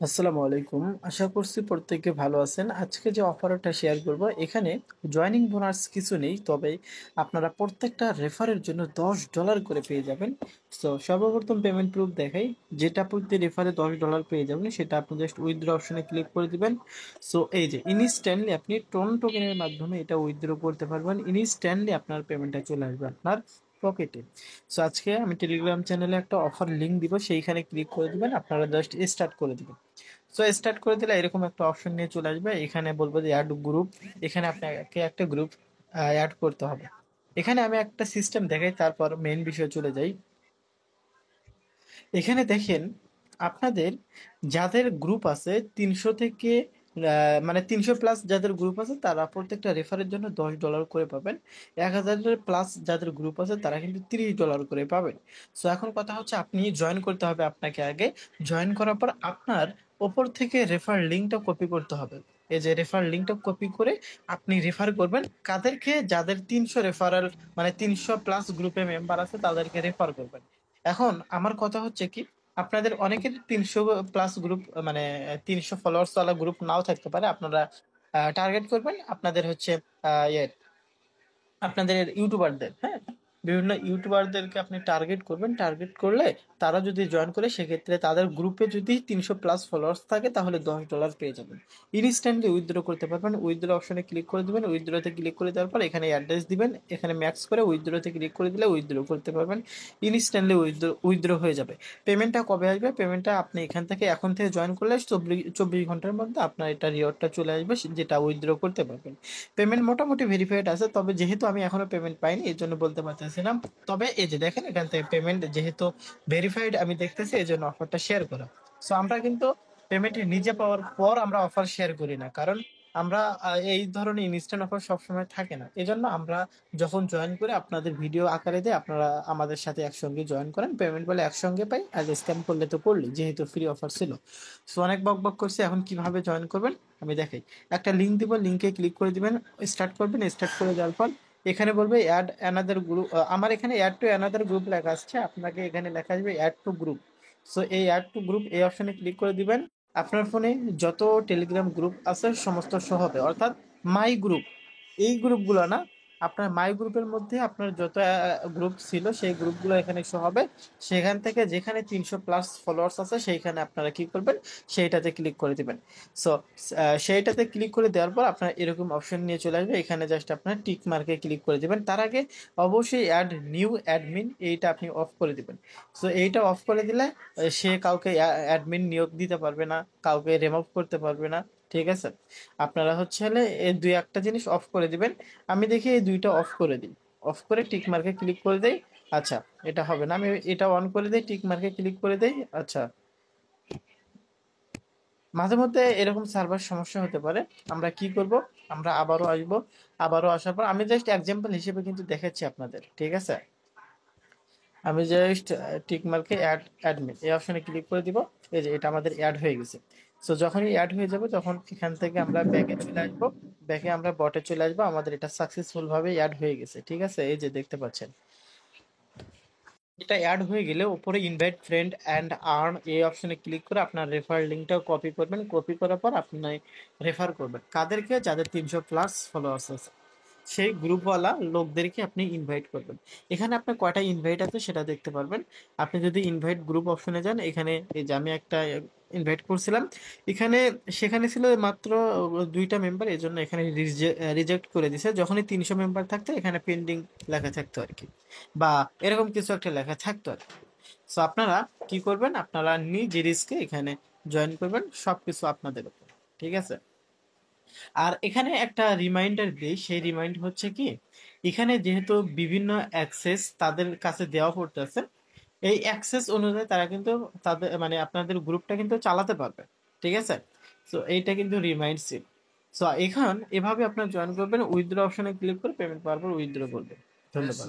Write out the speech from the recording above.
আসসালামু আলাইকুম। আশা করছি প্রত্যেকে ভালো আছেন। আজকে যে অফারটা শেয়ার করব এখানে জয়েনিং বোনাস কিছু নেই, তবে আপনারা প্রত্যেকটা রেফারের জন্য $10 করে পেয়ে যাবেন। সো সর্বপ্রথম পেমেন্ট প্রুফ দেখাই। যেটা প্রতি রেফারে $10 পেয়ে যাবেন সেটা আপনি জাস্ট উইথড্র অপশনে ক্লিক করে দিবেন। সো এই যে ইনস্ট্যান্টলি আপনি টোন টোকেনের মাধ্যমে এটা উইথড্র করতে পারবেন। ইনস্ট্যান্টলি আপনার পেমেন্টটা চলে আসবে আপনার পকেটে। সো আজকে আমি টেলিগ্রাম চ্যানেলে একটা অফার লিংক দিব, সেইখানে ক্লিক করে দিবেন, আপনারা জাস্ট স্টার্ট করে দিবেন। সো স্টার্ট করে দিলে এরকম একটা অপশন নিয়ে চলে আসবে। এখানে বলবো যে অ্যাড গ্রুপ। এখানে আপনাকে একটা গ্রুপ অ্যাড করতে হবে। এখানে আমি একটা সিস্টেম দেখাই, তারপর মেইন বিষয়ে চলে যাই। এখানে দেখেন, আপনাদের যাদের গ্রুপ আছে 300 থেকে মানে 300 প্লাস যাদের গ্রুপ আছে তারা প্রত্যেকটা রেফারের জন্য $10 করে পাবেন। 1000 প্লাস যাদের গ্রুপ আছে তারা কিন্তু $30 করে পাবেন। সো এখন কথা হচ্ছে, আপনি জয়েন করতে হবে আপনাকে আগে। জয়েন করার পর আপনার ওপর থেকে রেফার লিঙ্কটা কপি করতে হবে। এই যে রেফার লিঙ্কটা কপি করে আপনি রেফার করবেন কাদেরকে, যাদের 300 রেফারাল মানে 300 প্লাস গ্রুপে মেম্বার আছে তাদেরকে রেফার করবেন। এখন আমার কথা হচ্ছে কি, আপনাদের অনেকের 300 প্লাস গ্রুপ মানে 300 ফলোয়ার্স ওয়ালা গ্রুপ নাও থাকতে পারে। আপনারা টার্গেট করবেন আপনাদের হচ্ছে ইয়ে আপনাদের ইউটিউবারদের, হ্যাঁ, বিভিন্ন ইউটিউবারদেরকে আপনি টার্গেট করবেন। টার্গেট করলে তারা যদি জয়েন করে সেক্ষেত্রে তাদের গ্রুপে যদি 300 প্লাস ফলোয়ার্স থাকে তাহলে $10 পেয়ে যাবেন। ইনস্ট্যান্টলি উইথড্র করতে পারবেন। উইথড্র অপশনে ক্লিক করে দিবেন। উইথড্রতে ক্লিক করে দেওয়ার পর এখানে অ্যাড্রেস দিবেন, এখানে ম্যাক্স করে উইথড্রতে ক্লিক করে দিলে উইথড্র করতে পারবেন। ইনস্ট্যান্টলি উইথড্র হয়ে যাবে। পেমেন্টটা কবে আসবে? পেমেন্টটা আপনি এখান থেকে এখন থেকে জয়েন করলে 24 ঘন্টার মধ্যে আপনার এটা রিওয়ার্ডটা চলে আসবে, যেটা উইথড্র করতে পারবেন। পেমেন্ট মোটামুটি ভেরিফাইড আছে, তবে যেহেতু আমি এখনো পেমেন্ট পাইনি এই জন্য বলতে পারতেছি না। তবে এই যে দেখেন, এখান থেকে পেমেন্ট যেহেতু ভেরিফাইড আমি দেখতেছি, এই জন্য অফারটা শেয়ার করা। সো আমরা কিন্তু পেমেন্ট নিজে পাওয়ার পর আমরা অফার শেয়ার করি না, কারণ আমরা এই ধরনের ইনস্ট্যান্ট অফার সবসময় থাকে না। এই জন্য আমরা যখন জয়েন করে আপনাদের ভিডিও আকারে দিয়ে আপনারা আমাদের সাথে একসঙ্গে জয়েন করেন, পেমেন্ট বলে একসঙ্গে পাই। আর স্ক্যাম করলে তো করলি, যেহেতু ফ্রি অফার ছিল। সো অনেক বক বক করছি, এখন কিভাবে জয়েন করবেন আমি দেখাই। একটা লিঙ্ক দিব, লিঙ্কে ক্লিক করে দিবেন, স্টার্ট করবেন। স্টার্ট করে দেওয়ার পর এখানে বলবে অ্যাড অ্যানাদার গ্রুপ। আমার এখানে অ্যাড টু অ্যানাদার গ্রুপ লেখা আসছে, আপনাকে এখানে লেখা আসবে অ্যাড টু গ্রুপ। সো এই অ্যাড টু গ্রুপ এই অপশনে ক্লিক করে দিবেন। আপনার ফোনে যত টেলিগ্রাম গ্রুপ আছে সমস্ত শো হবে, অর্থাৎ মাই গ্রুপ, এই গ্রুপগুলো না, আপনার মাই গ্রুপের মধ্যে আপনার যত গ্রুপ ছিল সেই গ্রুপগুলো এখানে শো হবে। সেখান থেকে যেখানে 300 প্লাস ফলোয়ার্স আছে সেইখানে আপনারা কি করবেন, সেইটাতে ক্লিক করে দিবেন। সো সেইটাতে ক্লিক করে দেওয়ার পর আপনার এরকম অপশন নিয়ে চলে আসবে। এখানে জাস্ট আপনার টিক মার্কে ক্লিক করে দিবেন। তার আগে অবশ্যই অ্যাড নিউ অ্যাডমিন এইটা আপনি অফ করে দিবেন। সো এইটা অফ করে দিলে সে কাউকে অ্যাডমিন নিয়োগ দিতে পারবে না, কাউকে রিমুভ করতে পারবে না। ঠিক আছে, আপনারা হচ্ছে হলে এই দুই একটা জিনিস অফ করে দিবেন। আমি দেখি এই দুইটা অফ করে দিই, অফ করে টিক মার্কে ক্লিক করে দেই। আচ্ছা, এটা হবে না, আমি এটা অন করে দেই, টিক মার্কে ক্লিক করে দেই। আচ্ছা, মাঝে মধ্যে এরকম সার্ভার সমস্যা হতে পারে। আমরা কি করব, আমরা আবারও আসবো। আবারও আসার পর আমি জাস্ট এক্সাম্পল হিসেবে কিন্তু দেখাচ্ছি আপনাদের, ঠিক আছে। আমি জাস্ট টিক মার্কে অ্যাড অ্যাডমিন এই অপশনে ক্লিক করে দিব। এই যে এটা আমাদের অ্যাড হয়ে গেছে। সো যখনই অ্যাড হয়ে যাবে তখন এখান থেকে আমরা ব্যাকে চলে আসবো। ব্যাকে আমরা বটে চলে আসবো, আমাদের এটা সাকসেসফুল ভাবে অ্যাড হয়ে গেছে। ঠিক আছে, এই যে দেখতে পাচ্ছেন এটা অ্যাড হয়ে গেলে উপরে ইনভাইট ফ্রেন্ড অ্যান্ড আর্ন এই অপশনে ক্লিক করে আপনার রেফার লিঙ্কটা কপি করবেন। কপি করার পর আপনি রেফার করবেন কাদেরকে, যাদের 300 প্লাস ফলোয়ার্স আছে সেই গ্রুপওয়ালা লোকদেরকে আপনি ইনভাইট করবেন। এখানে আপনার কয়টা ইনভাইট আছে সেটা দেখতে পারবেন। আপনি যদি ইনভাইট গ্রুপ অপশনে যান, এখানে এই যে আমি একটা ইনভাইট করছিলাম, এখানে সেখানে ছিল মাত্র দুইটা মেম্বার, এই জন্য এখানে রিজেক্ট করে দিছে। যখনই 300 মেম্বার থাকতো এখানে পেন্ডিং লেখা থাকতো আর কি, বা এরকম কিছু একটা লেখা থাকতো আর কি। সো আপনারা কি করবেন, আপনারা নিজে রিস্কে এখানে জয়েন করবেন, সবকিছু আপনাদের উপর। ঠিক আছে, আর এখানে একটা রিমাইন্ডার দিই। সেই রিমাইন্ড হচ্ছে কি, এখানে যেহেতু বিভিন্ন অ্যাক্সেস তাদের কাছে দেওয়া পড়তেছে, এই অ্যাক্সেস অনুযায়ী তারা কিন্তু তাদের মানে আপনাদের গ্রুপটা কিন্তু চালাতে পারবে। ঠিক আছে, সো এইটা কিন্তু রিমাইন্ড ছিল। সো এখন এভাবে আপনার জয়েন করবেন, উইথড্র অপশনে ক্লিক করে পেমেন্ট পাওয়ার পর উইথড্র করবেন। ধন্যবাদ।